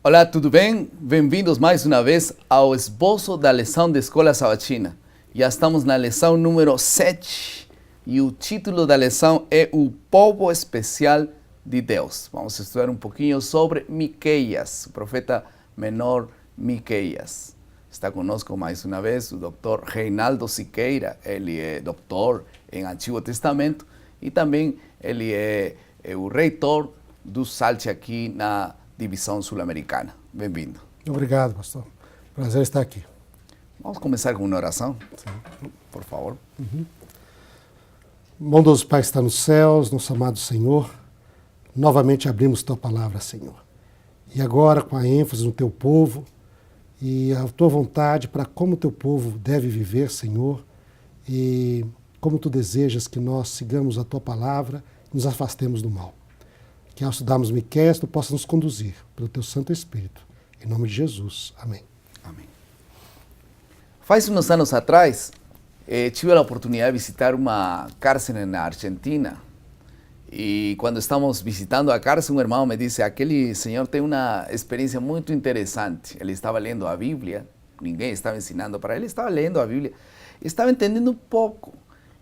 Olá, tudo bem? Bem-vindos mais uma vez ao esboço da lição da Escola Sabatina. Já estamos na lição número 7 e o título da lição é O Povo Especial de Deus. Vamos estudar um pouquinho sobre Miqueias, o profeta menor Miqueias. Está conosco mais uma vez o Dr. Reinaldo Siqueira. Ele é doutor em Antigo Testamento e também ele é o reitor do SALT aqui na Divisão Sul-Americana. Bem-vindo. Obrigado, pastor. Prazer estar aqui. Vamos começar com uma oração? Sim. Por favor. Bondoso Pai que está nos céus, nosso amado Senhor, novamente abrimos Tua palavra, Senhor. E agora com a ênfase no Teu povo e a Tua vontade para como o Teu povo deve viver, Senhor, e como Tu desejas que nós sigamos a Tua palavra e nos afastemos do mal. Que ao estudarmos Miqueias, Tu possa nos conduzir pelo Teu Santo Espírito. Em nome de Jesus. Amém. Amém. Faz uns anos atrás, tive a oportunidade de visitar uma cárcel na Argentina. E quando estávamos visitando a cárcel, um irmão me disse: aquele senhor tem uma experiência muito interessante. Ele estava lendo a Bíblia, ninguém estava ensinando para ele, estava lendo a Bíblia, estava entendendo pouco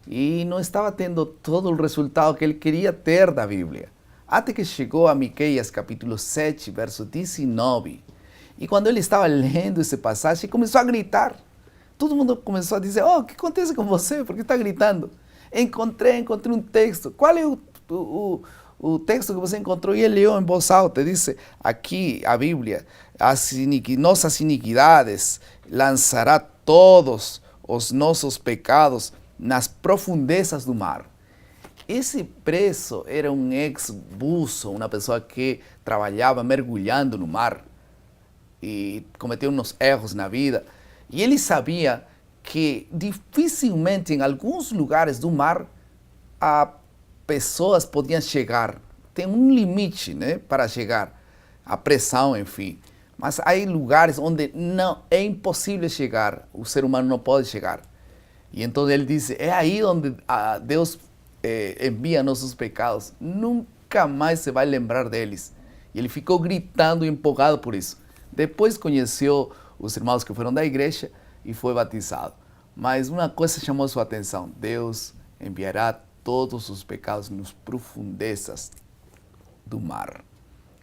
e não estava tendo todo o resultado que ele queria ter da Bíblia. Até que chegou a Miqueias, capítulo 7, verso 19. E quando ele estava lendo essa passagem, começou a gritar. Todo mundo começou a dizer: oh, o que acontece com você? Por que está gritando? Encontrei um texto. Qual é o texto que você encontrou? E ele leu em voz alta. Disse, aqui a Bíblia: nossas iniquidades lançará todos os nossos pecados nas profundezas do mar. Esse preso era um ex-buzo, uma pessoa que trabalhava mergulhando no mar e cometeu uns erros na vida. E ele sabia que dificilmente em alguns lugares do mar a pessoas podiam chegar. Tem um limite, né, para chegar, a pressão, enfim. Mas há lugares onde não é impossível chegar, o ser humano não pode chegar. E então ele disse, é aí onde Deus envia nossos pecados, nunca mais se vai lembrar deles. E ele ficou gritando e empolgado por isso. Depois conheceu os irmãos que foram da igreja e foi batizado. Mas uma coisa chamou sua atenção: Deus enviará todos os pecados nas profundezas do mar.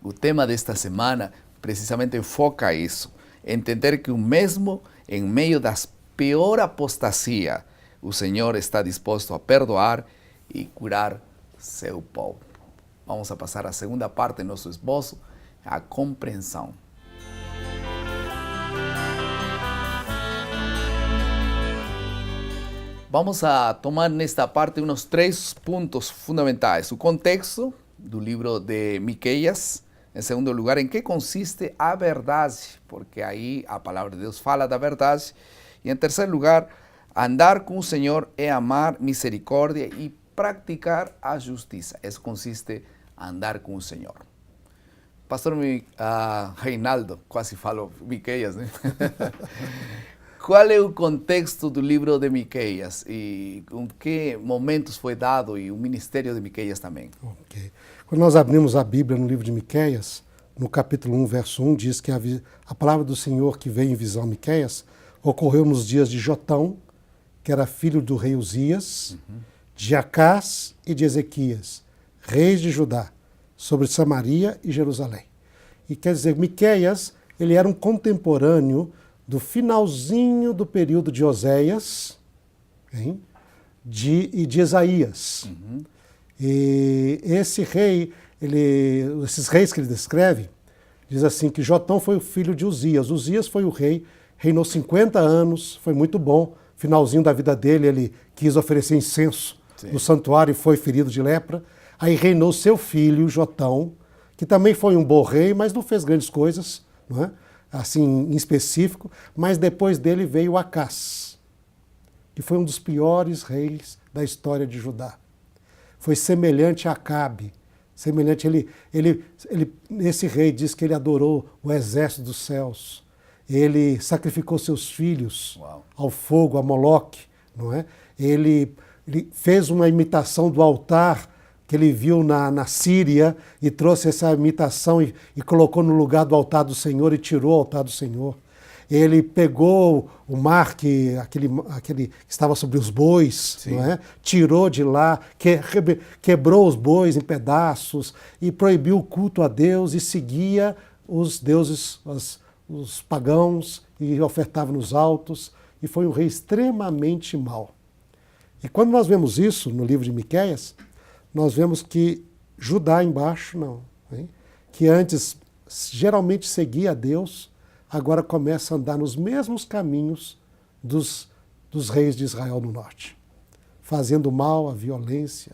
O tema desta semana precisamente foca isso, entender que o mesmo em meio das pior apostasia, o Senhor está disposto a perdoar e curar seu povo. Vamos a passar à segunda parte do nosso esboço, a compreensão. Vamos a tomar nesta parte uns 3 pontos fundamentais. O contexto do livro de Miqueias. Em segundo lugar, em que consiste a verdade, porque aí a palavra de Deus fala da verdade. E em terceiro lugar, andar com o Senhor é amar misericórdia e praticar a justiça. Isso consiste em andar com o Senhor. Pastor Reinaldo, quase falo Miqueias, né? Qual é o contexto do livro de Miqueias e com que momentos foi dado e o ministério de Miqueias também? Okay. Quando nós abrimos a Bíblia no livro de Miqueias, no capítulo 1, verso 1, diz que a palavra do Senhor que veio em visão a Miqueias ocorreu nos dias de Jotão, que era filho do rei Uzias, de Acás e de Ezequias, reis de Judá, sobre Samaria e Jerusalém. E quer dizer, Miqueias, ele era um contemporâneo do finalzinho do período de Oséias, e de Isaías. E esse rei, esses reis que ele descreve, diz assim que Jotão foi o filho de Uzias. Uzias foi o rei, reinou 50 anos, foi muito bom. Finalzinho da vida dele, ele quis oferecer incenso no santuário e foi ferido de lepra. Aí reinou seu filho, Jotão, que também foi um bom rei, mas não fez grandes coisas, não é? Assim, em específico, mas depois dele veio Acás, que foi um dos piores reis da história de Judá. Foi semelhante a Acabe, esse rei diz que ele adorou o exército dos céus, ele sacrificou seus filhos ao fogo, a Moloque, não é? Ele fez uma imitação do altar que ele viu na Síria e trouxe essa imitação e colocou no lugar do altar do Senhor e tirou o altar do Senhor. Ele pegou o mar aquele que estava sobre os bois, não é? Tirou de lá, quebrou os bois em pedaços e proibiu o culto a Deus e seguia os deuses, os pagãos, e ofertava nos altos, e foi um rei extremamente mau. E quando nós vemos isso no livro de Miqueias, nós vemos que Judá embaixo não, hein? Que antes geralmente seguia a Deus, agora começa a andar nos mesmos caminhos dos reis de Israel no norte, fazendo mal, a violência,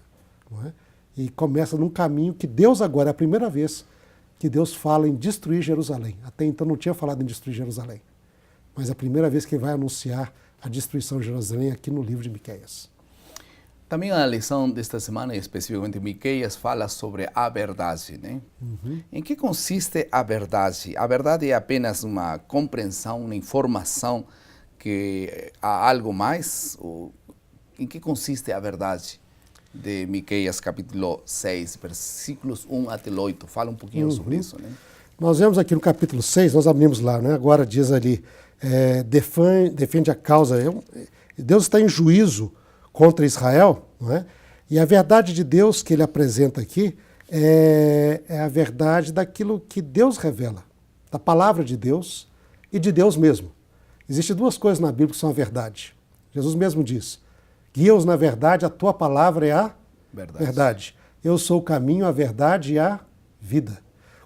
não é? E começa num caminho que Deus agora, é a primeira vez que Deus fala em destruir Jerusalém. Até então não tinha falado em destruir Jerusalém, mas é a primeira vez que ele vai anunciar a destruição de Jerusalém aqui no livro de Miqueias. Também a lição desta semana, especificamente Miqueias, fala sobre a verdade, né? Em que consiste a verdade? A verdade é apenas uma compreensão, uma informação que há algo mais? Ou em que consiste a verdade de Miqueias, capítulo 6, versículos 1 até 8? Fala um pouquinho sobre isso, né? Nós vemos aqui no capítulo 6, nós abrimos lá, né? Agora diz ali, defende a causa. Deus está em juízo contra Israel, não é? E a verdade de Deus que ele apresenta aqui é a verdade daquilo que Deus revela, da palavra de Deus e de Deus mesmo. Existem duas coisas na Bíblia que são a verdade. Jesus mesmo diz, guia-os na verdade, a tua palavra é a verdade. Eu sou o caminho, a verdade e a vida.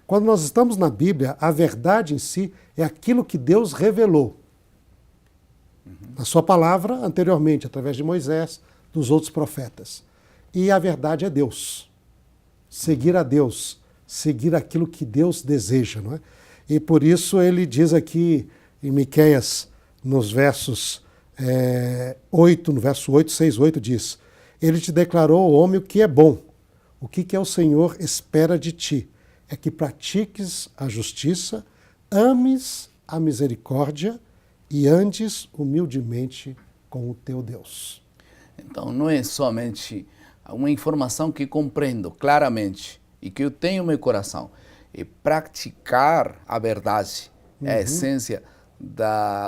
Quando nós estamos na Bíblia, a verdade em si é aquilo que Deus revelou na sua palavra anteriormente, através de Moisés, dos outros profetas. E a verdade é Deus. Seguir a Deus, seguir aquilo que Deus deseja, não é? E por isso ele diz aqui em Miqueias, nos versos 8, no verso 8, 6, 8, diz: ele te declarou, homem, o que é bom. O que é o Senhor espera de ti? É que pratiques a justiça, ames a misericórdia e andes humildemente com o teu Deus. Então, não é somente uma informação que compreendo claramente e que eu tenho no meu coração. É praticar a verdade, é a essência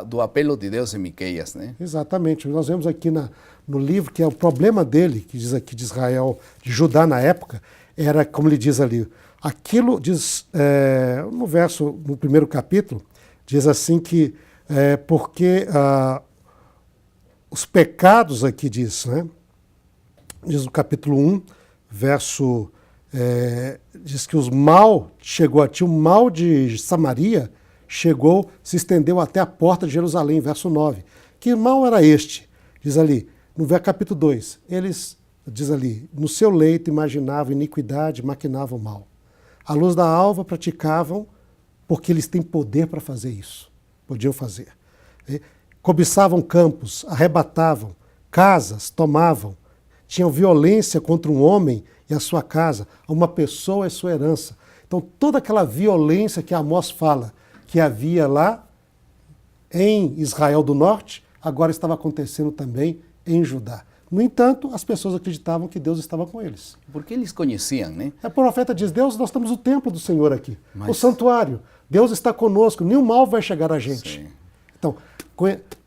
do apelo de Deus em Miqueias, né? Exatamente. Nós vemos aqui no livro que é o problema dele, que diz aqui de Israel, de Judá na época, era, como ele diz ali, aquilo diz, no primeiro capítulo, diz assim que porque os pecados aqui diz, né? Diz no capítulo 1, verso, diz que o mal chegou a ti, o mal de Samaria chegou, se estendeu até a porta de Jerusalém, verso 9. Que mal era este? Diz ali, no capítulo 2, eles, diz ali, no seu leito imaginavam iniquidade, maquinavam mal. À luz da alva praticavam, porque eles têm poder para fazer isso. Podiam fazer. Cobiçavam campos, arrebatavam, casas, tomavam. Tinham violência contra um homem e a sua casa, uma pessoa e sua herança. Então, toda aquela violência que Amós fala que havia lá em Israel do Norte, agora estava acontecendo também em Judá. No entanto, as pessoas acreditavam que Deus estava com eles. Porque eles conheciam, né? O profeta diz, Deus, nós estamos no templo do Senhor aqui, o santuário. Deus está conosco, nenhum mal vai chegar a gente. Sim. Então,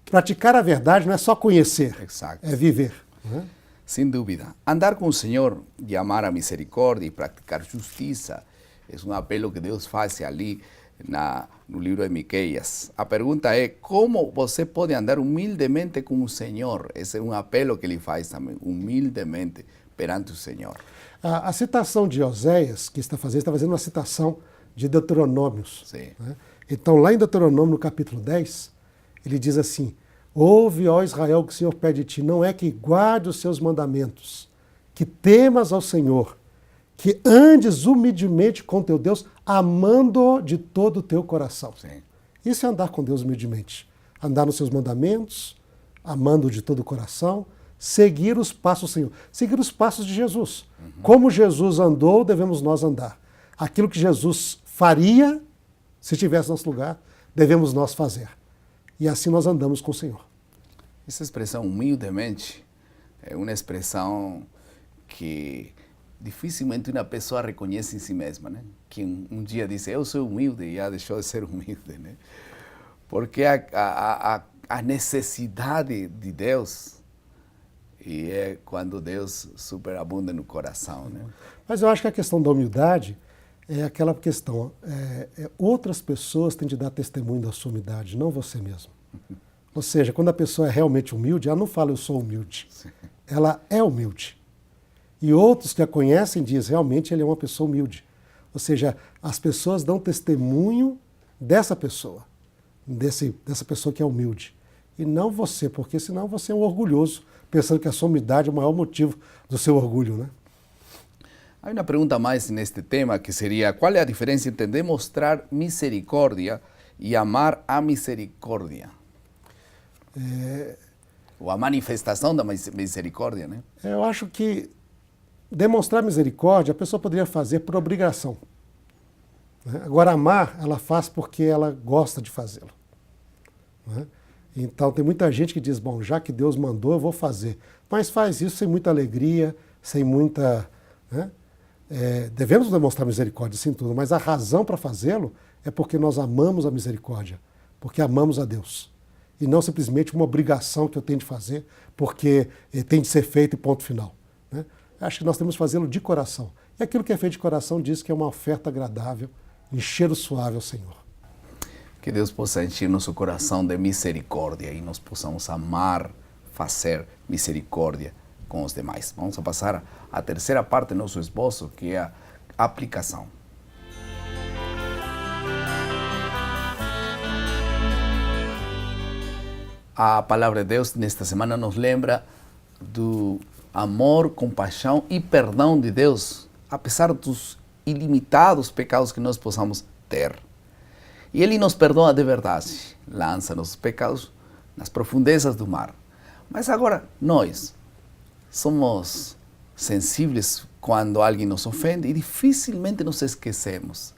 praticar a verdade não é só conhecer, é viver. Né? Sem dúvida. Andar com o Senhor e amar a misericórdia e praticar justiça é um apelo que Deus faz ali no livro de Miqueias. A pergunta é, como você pode andar humildemente com o Senhor? Esse é um apelo que ele faz também, humildemente perante o Senhor. A citação de Oséias, que está fazendo uma citação de Deuteronômios. Sim. Né? Então, lá em Deuteronômio, no capítulo 10, ele diz assim, ouve, ó Israel, o que o Senhor pede de ti, não é que guarde os seus mandamentos, que temas ao Senhor, que andes humildemente com teu Deus, amando-o de todo o teu coração. Sim. Isso é andar com Deus humildemente. Andar nos seus mandamentos, amando-o de todo o coração, seguir os passos do Senhor. Seguir os passos de Jesus. Como Jesus andou, devemos nós andar. Aquilo que Jesus faria, se estivesse no nosso lugar, devemos nós fazer. E assim nós andamos com o Senhor. Essa expressão humildemente é uma expressão que dificilmente uma pessoa reconhece em si mesma, né? Que um dia diz, eu sou humilde e já deixou de ser humilde, né? Porque a necessidade de Deus e é quando Deus superabunda no coração, né? Mas eu acho que a questão da humildade é aquela questão, outras pessoas têm de dar testemunho da sua humildade, não você mesmo. Ou seja, quando a pessoa é realmente humilde, ela não fala eu sou humilde, ela é humilde. E outros que a conhecem dizem realmente ele é uma pessoa humilde. Ou seja, as pessoas dão testemunho dessa pessoa que é humilde. E não você, porque senão você é um orgulhoso, pensando que a sua humildade é o maior motivo do seu orgulho, né? Há uma pergunta mais neste tema que seria, qual é a diferença entre demonstrar misericórdia e amar a misericórdia? Ou a manifestação da misericórdia, né? Eu acho que demonstrar misericórdia a pessoa poderia fazer por obrigação, né? Agora, amar, ela faz porque ela gosta de fazê-lo, né? Então, tem muita gente que diz, bom, já que Deus mandou, eu vou fazer. Mas faz isso sem muita alegria, sem muita... né? Devemos demonstrar misericórdia, sim, tudo, mas a razão para fazê-lo é porque nós amamos a misericórdia, porque amamos a Deus. E não simplesmente uma obrigação que eu tenho de fazer, porque tem de ser feito e ponto final, né? Acho que nós temos que fazê-lo de coração. E aquilo que é feito de coração diz que é uma oferta agradável, um cheiro suave ao Senhor. Que Deus possa encher nosso coração de misericórdia e nós possamos amar, fazer misericórdia com os demais. Vamos a passar à terceira parte do nosso esboço, que é a aplicação. A palavra de Deus nesta semana nos lembra do amor, compaixão e perdão de Deus, apesar dos ilimitados pecados que nós possamos ter. E Ele nos perdoa de verdade, lança nossos pecados nas profundezas do mar. Mas agora, nós somos sensíveis quando alguém nos ofende e dificilmente nos esquecemos.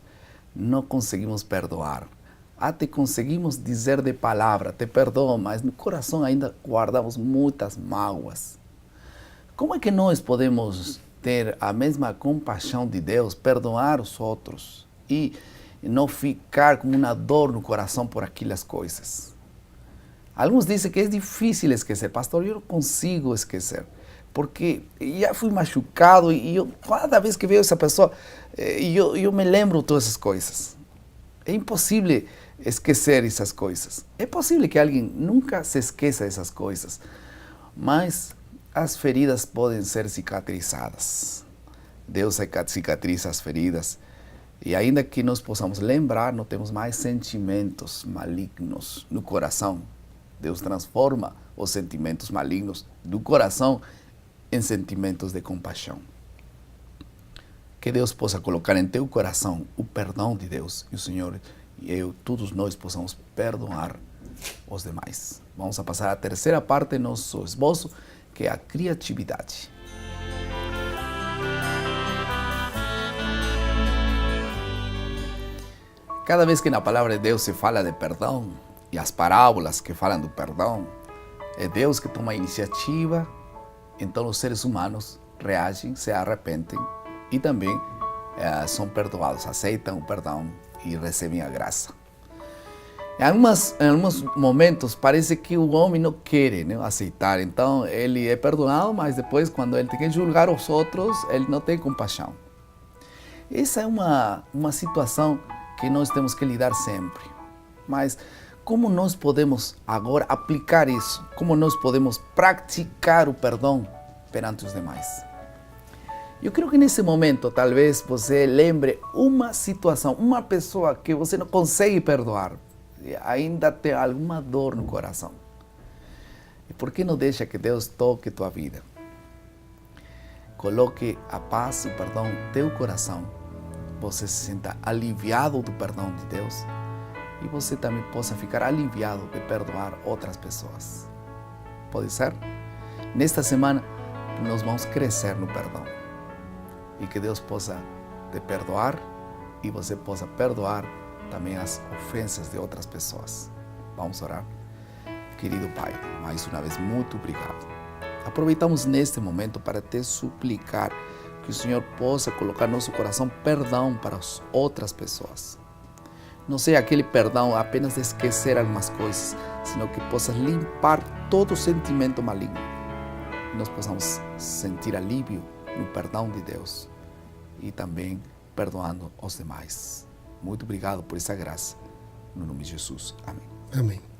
Não conseguimos perdoar. Até conseguimos dizer de palavra, te perdoo, mas no coração ainda guardamos muitas mágoas. Como é que nós podemos ter a mesma compaixão de Deus, perdoar os outros e não ficar com uma dor no coração por aquelas coisas? Alguns dizem que é difícil esquecer. Pastor, eu não consigo esquecer, porque já fui machucado e cada vez que vejo essa pessoa, eu me lembro de todas essas coisas. É impossível esquecer essas coisas. É possível que alguém nunca se esqueça dessas coisas, mas as feridas podem ser cicatrizadas. Deus cicatriza as feridas. E ainda que nós possamos lembrar, não temos mais sentimentos malignos no coração. Deus transforma os sentimentos malignos do coração em sentimentos de compaixão. Que Deus possa colocar em teu coração o perdão de Deus. E o Senhor e eu, todos nós, possamos perdoar os demais. Vamos a passar à terceira parte do nosso esboço, que é a criatividade. Cada vez que na palavra de Deus se fala de perdão, e as parábolas que falam do perdão, é Deus que toma a iniciativa, então os seres humanos reagem, se arrependem e também são perdoados, aceitam o perdão e recebem a graça. Em alguns momentos parece que o homem não quer, né, aceitar, então ele é perdoado, mas depois quando ele tem que julgar os outros, ele não tem compaixão. Essa é uma situação que nós temos que lidar sempre. Mas como nós podemos agora aplicar isso? Como nós podemos praticar o perdão perante os demais? Eu creio que nesse momento, talvez você lembre uma situação, uma pessoa que você não consegue perdoar, e ainda tem alguma dor no coração. E por que não deixa que Deus toque tua vida? Coloque a paz e o perdão no teu coração. Você se sinta aliviado do perdão de Deus e você também possa ficar aliviado de perdoar outras pessoas. Pode ser? Nesta semana, nós vamos crescer no perdão. E que Deus possa te perdoar e você possa perdoar também as ofensas de outras pessoas. Vamos orar. Querido Pai, mais uma vez, muito obrigado. Aproveitamos neste momento para te suplicar que o Senhor possa colocar no nosso coração perdão para as outras pessoas. Não seja aquele perdão apenas de esquecer algumas coisas, sino que possa limpar todo sentimento maligno. Nós possamos sentir alívio no perdão de Deus e também perdoando os demais. Muito obrigado por essa graça. No nome de Jesus. Amém. Amém.